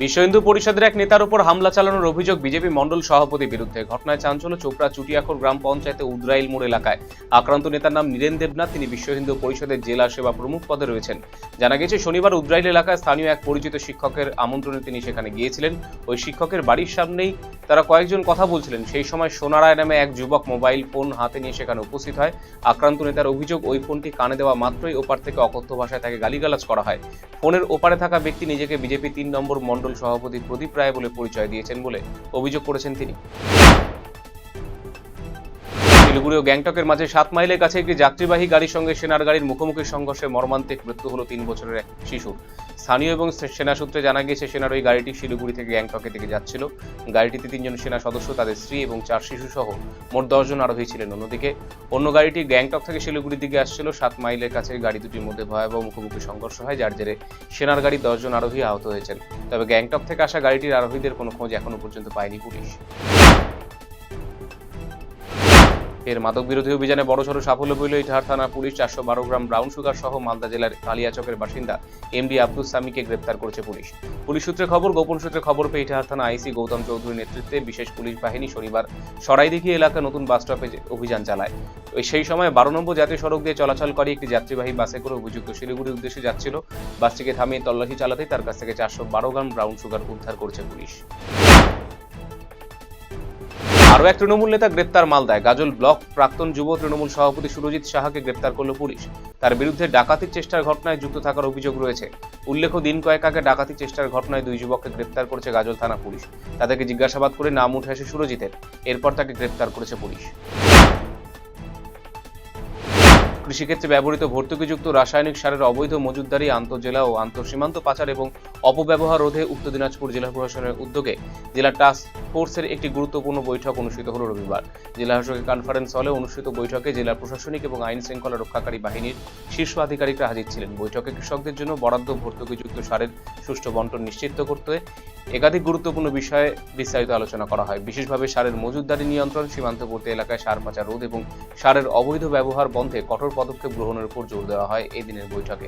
বিশ্ব হিন্দু পরিষদের এক নেতার উপর হামলা চালানোর অভিযোগ বিজেপি মণ্ডল সভাপতির বিরুদ্ধে। ঘটনায় চাঞ্চল্য চোপড়া চুটিয়াখর গ্রাম পঞ্চায়েতে উদ্রাইল মোড় এলাকায়। আক্রান্ত নেতার নাম নীরেন দেবনাথ। তিনি বিশ্ব হিন্দু পরিষদের জেলা সেবা প্রমুখ পদে রয়েছেন। জানা গেছে, শনিবার উদ্রাইল এলাকায় স্থানীয় এক পরিচিত শিক্ষকের আমন্ত্রণে তিনি সেখানে গিয়েছিলেন। ওই শিক্ষকের বাড়ির সামনেই তারা কয়েকজন কথা বলছিলেন। সেই সময় সোনারায় নামে এক যুবক মোবাইল ফোন হাতে নিয়ে সেখানে উপস্থিত হয়। আক্রান্ত নেতার অভিযোগ, ওই ফোনটি কানে দেওয়া মাত্রই ওপার থেকে অকথ্য ভাষায় তাকে গালিগালাজ করা হয়। ফোনের ওপারে থাকা ব্যক্তি নিজেকে বিজেপি ৩ নম্বর মণ্ডল সভাপতি প্রদীপ রায় বলে পরিচয় দিয়েছেন বলে অভিযোগ করেছেন তিনি। শিলিগুড়ি ও গ্যাংটকের মাঝে 7 মাইলের কাছে একটি যাত্রীবাহী গাড়ির সঙ্গে সেনার গাড়ির মুখোমুখি সংঘর্ষে মর্মান্তিক মৃত্যু হলো 3 বছরের এক শিশুর। স্থানীয় এবং সেনা সূত্রে জানা গিয়েছে, সেনার ওই গাড়িটি শিলিগুড়ি থেকে গ্যাংটকের দিকে যাচ্ছিল। গাড়িটিতে 3 জন সেনা সদস্য, তাদের স্ত্রী এবং 4 শিশু সহ মোট 10 জন আরোহী ছিলেন। অন্যদিকে অন্য গাড়িটি গ্যাংটক থেকে শিলিগুড়ির দিকে আসছিল। 7 মাইলের কাছে গাড়ি দুটির মধ্যে ভয়াবহ মুখোমুখি সংঘর্ষ হয়, যার জেরে সেনার গাড়ির 10 জন আরোহী আহত হয়েছেন। তবে গ্যাংটক থেকে আসা গাড়িটির আরোহীদের কোনো খোঁজ এখনো পর্যন্ত পায়নি পুলিশ। এর মাদক বিরোধী অভিযানে বড়সড় সাফল্য পেল ইটাহার থানা পুলিশ। 412 গ্রাম ব্রাউন সুগার সহ মালদা জেলার কালিয়াচকের বাসিন্দা এমডি আব্দুস সামিকে গ্রেপ্তার করেছে পুলিশ। পুলিশ সূত্রে খবর, গোপন সূত্রে খবর পেয়ে ইটাহার থানা আইসি গৌতম চৌধুরীর নেতৃত্বে বিশেষ পুলিশ বাহিনী শনিবার সরাইদিঘি এলাকা নতুন বাস স্টপে অভিযান চালায়। সেই সময় 12 নম্বর জাতীয় সড়ক দিয়ে চলাচলকারী একটি যাত্রীবাহী বাসে করে অভিযুক্ত শিলিগুড়ির উদ্দেশ্যে যাচ্ছিল। বাসটিকে থামিয়ে তল্লাশি চালাতেই তার কাছ থেকে 412 গ্রাম ব্রাউন সুগার উদ্ধার করেছে পুলিশ। আরও এক তৃণমূল নেতা গ্রেপ্তার মালদায়। গাজল ব্লক প্রাক্তন যুব তৃণমূল সভাপতি সুরজিৎ সাহাকে গ্রেপ্তার করল পুলিশ। তার বিরুদ্ধে ডাকাতির চেষ্টার ঘটনায় যুক্ত থাকার অভিযোগ রয়েছে। উল্লেখ্য, দিন কয়েক আগে ডাকাতির চেষ্টার ঘটনায় 2 যুবককে গ্রেপ্তার করেছে গাজল থানা পুলিশ। তাদেরকে জিজ্ঞাসাবাদ করে নাম উঠে আসে সুরজিতের। এরপর তাকে গ্রেপ্তার করেছে পুলিশ। কৃষিক্ষেত্রে ব্যবহৃত ভর্তুকিযুক্ত রাসায়নিক সারের অবৈধ মজুতদারি, আন্তঃজেলা ও আন্তঃসীমান্ত পাচার এবং অপব্যবহার রোধে উত্তর দিনাজপুর জেলা প্রশাসনের উদ্যোগে জেলা টাস্ক ফোর্সের একটি গুরুত্বপূর্ণ বৈঠক অনুষ্ঠিত হল রবিবার। জেলা শাসকের কনফারেন্স হলে অনুষ্ঠিত বৈঠকে জেলা প্রশাসনিক এবং আইন শৃঙ্খলা রক্ষাকারী বাহিনীর শীর্ষ আধিকারিকরা হাজির ছিলেন। বৈঠকে কৃষকদের জন্য বরাদ্দ ভর্তুকিযুক্ত সারের সুষ্ঠু বণ্টন নিশ্চিত করতে একাধিক গুরুত্বপূর্ণ বিষয়ে বিস্তারিত আলোচনা করা হয়। বিশেষভাবে সারের মজুতদারি নিয়ন্ত্রণ, সীমান্তবর্তী এলাকায় সার পাচার রোধ এবং সারের অবৈধ ব্যবহার বন্ধে কঠোর পদক্ষেপ গ্রহণের উপর জোর দেওয়া হয় এই দিনের বৈঠকে।